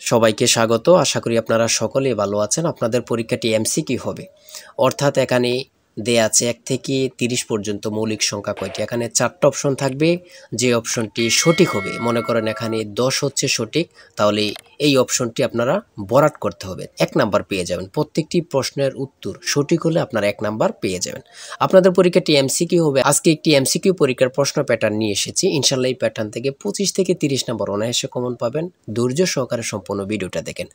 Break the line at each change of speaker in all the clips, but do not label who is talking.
সবাইকে স্বাগত। আশা করি আপনারা সকলেই ভালো আছেন। আপনাদের পরীক্ষাটি এমসিকিউ হবে। অর্থাৎ এখানে দেয়া আছে ১ থেকে ৩০ পর্যন্ত মৌলিক সংখ্যা কয়টি? এখানে ৪টা অপশন থাকবে। যে অপশনটি সঠিক হবে, মনে করেন এখানে ১০ হচ্ছে সঠিক, তাহলে এই অপশনটি আপনারা ভরাট করতে হবে। ১ নাম্বার পেয়ে যাবেন। প্রত্যেকটি প্রশ্নের উত্তর সঠিক হলে আপনারা ১ নাম্বার পেয়ে যাবেন। আপনাদের পরীক্ষাটি এমসিকিউ হবে। আজকে একটি এমসিকিউ পরীক্ষার প্রশ্ন প্যাটার্ন নিয়ে এসেছি। ইনশাআল্লাহ এই প্যাটার্ন থেকে ২৫ থেকে ৩০ নাম্বার অনায়াসে কমন পাবেন। ধৈর্য সহকারে সম্পূর্ণ ভিডিওটা দেখেন।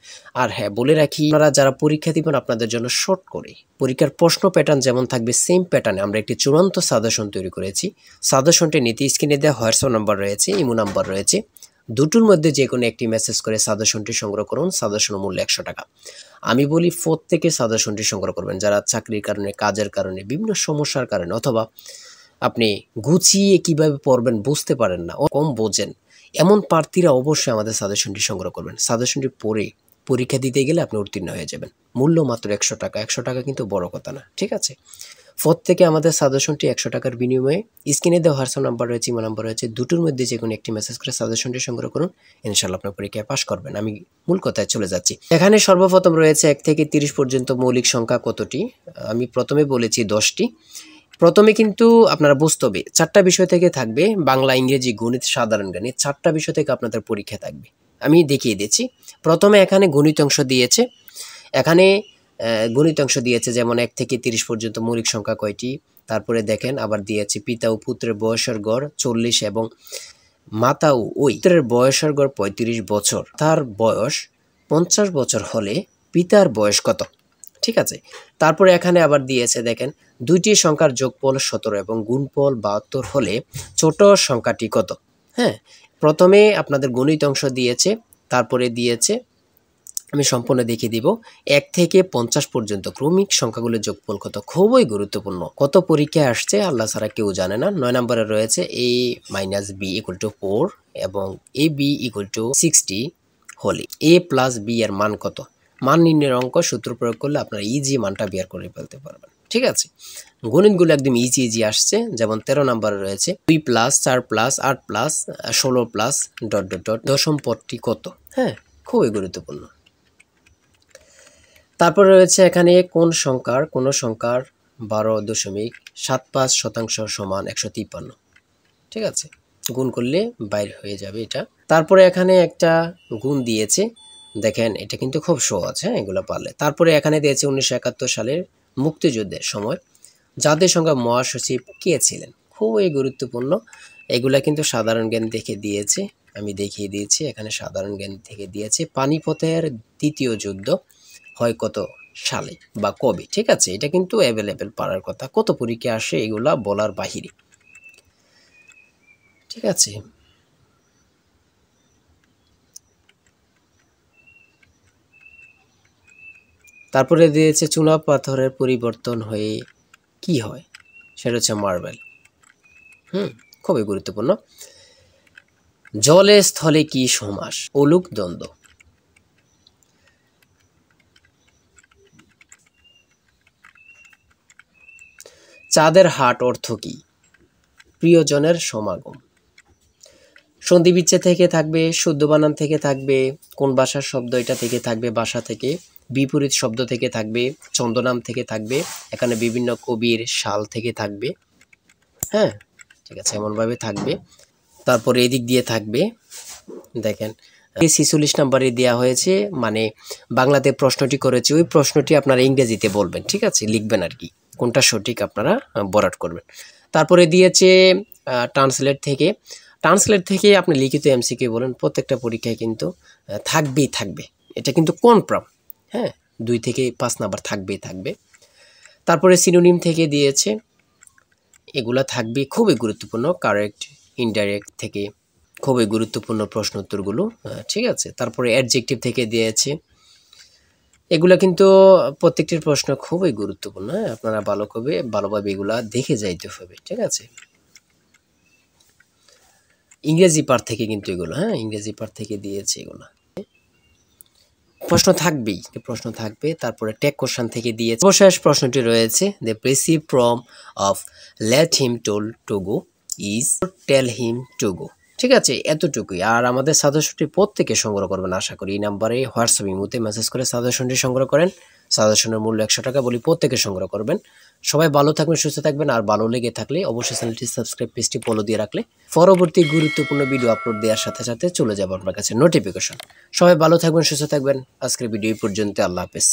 আর হ্যাঁ, বলে রাখি, আপনারা যারা পরীক্ষা দিবেন আপনাদের জন্য শর্ট করে পরীক্ষার প্রশ্ন প্যাটার্ন যেমন থাকবে সেম প্যাটার্নে আমরা একটি চূড়ান্ত সাজেশন তৈরি করেছি। সাজেশনটি নিতে স্ক্রিনে দেওয়া হোয়াটসঅ্যাপ নাম্বার রয়েছে, ইমো নাম্বার রয়েছে। দুটোর মধ্যে যে কোনো একটি মেসেজ করে সাজেশনটি সংগ্রহ করুন। সাজেশন মূল্য ১০০ টাকা। আমি বলি প্রত্যেকে সাজেশনটি সংগ্রহ করবেন, যারা চাকরির কারণে, কাজের কারণে, বিভিন্ন সমস্যার কারণে, অথবা আপনি গুছিয়ে কিভাবে পড়বেন বুঝতে পারেন না, কম বোঝেন, এমন প্রার্থীরা অবশ্যই আমাদের সাজেশনটি সংগ্রহ করবেন। সাজেশনটি পড়ে পরীক্ষা দিতে গেলে আপনি উত্তীর্ণ হয়ে যাবেন। মূল্য মাত্র ১০০ টাকা। ১০০ টাকা কিন্তু বড় কথা না, ঠিক আছে? প্রত্যেকে আমাদের সাজেশনটি ১০০ টাকার বিনিময়ে স্ক্রিনে দেওয়া হোয়াটসঅ্যাপ নাম্বার রয়েছে, ইমো নাম্বার রয়েছে, দুটোর মধ্যে যে কোনো একটি মেসেজ করে সাজেশনটি সংগ্রহ করুন। ইনশাআল্লাহ আপনার পরীক্ষায় পাশ করবেন। আমি মূল কথায় চলে যাচ্ছি। এখানে সর্বপ্রথম রয়েছে ১ থেকে ৩০ পর্যন্ত মৌলিক সংখ্যা কতটি? আমি প্রথমে বলেছি ১০টি। প্রথমে কিন্তু আপনারা বুঝতে হবে ৪টা বিষয় থেকে থাকবে, বাংলা, ইংরেজি, গণিত, সাধারণ জ্ঞান। এই ৪টা বিষয় থেকে আপনাদের পরীক্ষা থাকবে। আমি দেখিয়ে দিচ্ছি। প্রথমে এখানে গণিত অংশ দিয়েছে। এখানে গণিত অংশ দিয়েছে, যেমন ১ থেকে ৩০ পর্যন্ত মৌলিক সংখ্যা কয়টি। তারপরে দেখেন আবার দিয়েছে পিতা ও পুত্রের বয়সের গড় ৪০ এবং মাতা ও ওই পুত্রের বয়সের গড় ৩৫ বছর। তার বয়স ৫০ বছর হলে পিতার বয়স কত? ঠিক আছে। তারপরে এখানে আবার দিয়েছে, দেখেন, দুইটি সংখ্যার যোগফল ১৭ এবং গুণফল ৭২ হলে ছোট সংখ্যাটি কত? হ্যাঁ, প্রথমে আপনাদের গণিত অংশ দিয়েছে, তারপরে দিয়েছে, আমি সম্পূর্ণ দেখিয়ে দিব, ১ থেকে ৫০ পর্যন্ত ক্রমিক সংখ্যাগুলোর যোগফল কত? খুবই গুরুত্বপূর্ণ। কত পরীক্ষায় আসছে আল্লাহ ছাড়া কেউ জানে না। ৯ নম্বরে রয়েছে a - b = 4 এবং ab = 60 হলে a + b এর মান কত? মান নির্ণয়ের অঙ্ক সূত্র প্রয়োগ করলে আপনারা ইজি মানটা বের করে ফেলতে পারবেন। ঠিক আছে? গণিতগুলো একদম ইজি আসছে। যেমন ১৩ নম্বরে রয়েছে ২ + ৪ + ৮ + ১৬ + ... দশম পদটি কত? হ্যাঁ, খুবই গুরুত্বপূর্ণ। তারপরে রয়েছে এখানে কোন সংখ্যার ১২.৭৫% সমান ১৫৩। ঠিক আছে? গুণ করলে বাইর হয়ে যাবে এটা। তারপরে এখানে একটা গুণ দিয়েছে, দেখেন এটা কিন্তু খুব সহজ, হ্যাঁ, এগুলো পারলে। তারপরে এখানে দিয়েছে ১৯৭১ সালের মুক্তিযুদ্ধের সময় জাতির সংঘের মহাসচিব কে ছিলেন? খুবই গুরুত্বপূর্ণ। এগুলা কিন্তু সাধারণ জ্ঞান থেকে দিয়েছে, আমি দেখিয়ে দিয়েছি। এখানে সাধারণ জ্ঞান থেকে দিয়েছে পানিপথের দ্বিতীয় যুদ্ধ হয় কত সালে বা কবে? ঠিক আছে? এটা কিন্তু অ্যাভেলেবেল পারার কথা। কত পরীক্ষা আসে এগুলা বলার বাহিরে। ঠিক আছে? তারপরে দিয়েছে চুনা পাথরের পরিবর্তন হয়ে কি হয়? সেটা হচ্ছে মার্বেল। খুবই গুরুত্বপূর্ণ। জলে স্থলে কি সমাস? অলুক দ্বন্দ্ব। চাঁদের হাট অর্থ কি? প্রিয়জনের সমাগম। সন্ধি বিচ্ছেদ থেকে থাকবে, শুদ্ধ বানান থেকে থাকবে, কোন ভাষার শব্দ এটা থেকে থাকবে, ভাষা থেকে, বিপরীত শব্দ থেকে থাকবে, ছন্দনাম থেকে থাকবে, এখানে বিভিন্ন কবির সাল থেকে থাকবে। হ্যাঁ, ঠিক আছে, এমনভাবে থাকবে। তারপরে এদিক দিয়ে থাকবে, দেখেন ৪৬ নম্বরে দেওয়া হয়েছে, মানে বাংলাতে প্রশ্নটি করেছে, ওই প্রশ্নটি আপনারা ইংরেজিতে বলবেন। ঠিক আছে? লিখবেন আর কি, কোনটা সঠিক আপনারা ভরাট করবেন। তারপরে দিয়েছে ট্রান্সলেট থেকে আপনি লিখিত এমসিকিউ বলেন। প্রত্যেকটা পরীক্ষায় কিন্তু থাকবে। এটা কিন্তু কনফার্ম। হ্যাঁ, ২ থেকে ৫ নাম্বার থাকবে। তারপরে সিনোনিম থেকে দিয়েছে, এগুলা থাকবে, খুবই গুরুত্বপূর্ণ। কারেক্ট, ইনডাইরেক্ট থেকে খুবই গুরুত্বপূর্ণ প্রশ্ন উত্তরগুলো। ঠিক আছে? তারপরে অ্যাডজেক্টিভ থেকে দিয়েছে। এগুলা কিন্তু প্রত্যেকটির প্রশ্ন খুবই গুরুত্বপূর্ণ। হ্যাঁ, আপনারা ভালোভাবে এগুলা দেখে যাইতে হবে। ঠিক আছে? ইংরেজি পার্ট থেকে কিন্তু এগুলো, হ্যাঁ, ইংরেজি পার্ট থেকে দিয়েছে এগুলো। প্রশ্ন থাকবে। তারপরে টেক কোশ্চেন থেকে দিয়েছে। সর্বশেষ প্রশ্নটি রয়েছে, the passive form of let him toll to go is tell him to go. ঠিক আছে, এতটুকুই। আর আমাদের সাজেশনটি প্রত্যেকে সংগ্রহ করবেন আশা করি। এই নাম্বারে হোয়াটসঅ্যাপ ইমোতে মেসেজ করে সাজেশনটি সংগ্রহ করেন। সাজেশনের মূল্য 100 টাকা, বলি প্রত্যেকে সংগ্রহ করবেন। সবাই ভালো থাকবেন, সুস্থ থাকবেন। আর ভালো লেগে থাকলে অবশ্যই চ্যানেলটি সাবস্ক্রাইব, পেজটি ফলো দিয়ে রাখলে পরবর্তী গুরুত্বপূর্ণ ভিডিও আপলোড দেওয়ার সাথে সাথে চলে যাবে আপনার কাছে নোটিফিকেশন। সবাই ভালো থাকবেন, সুস্থ থাকবেন। আজকের ভিডিও এই পর্যন্ত। আল্লাহ হাফেজ।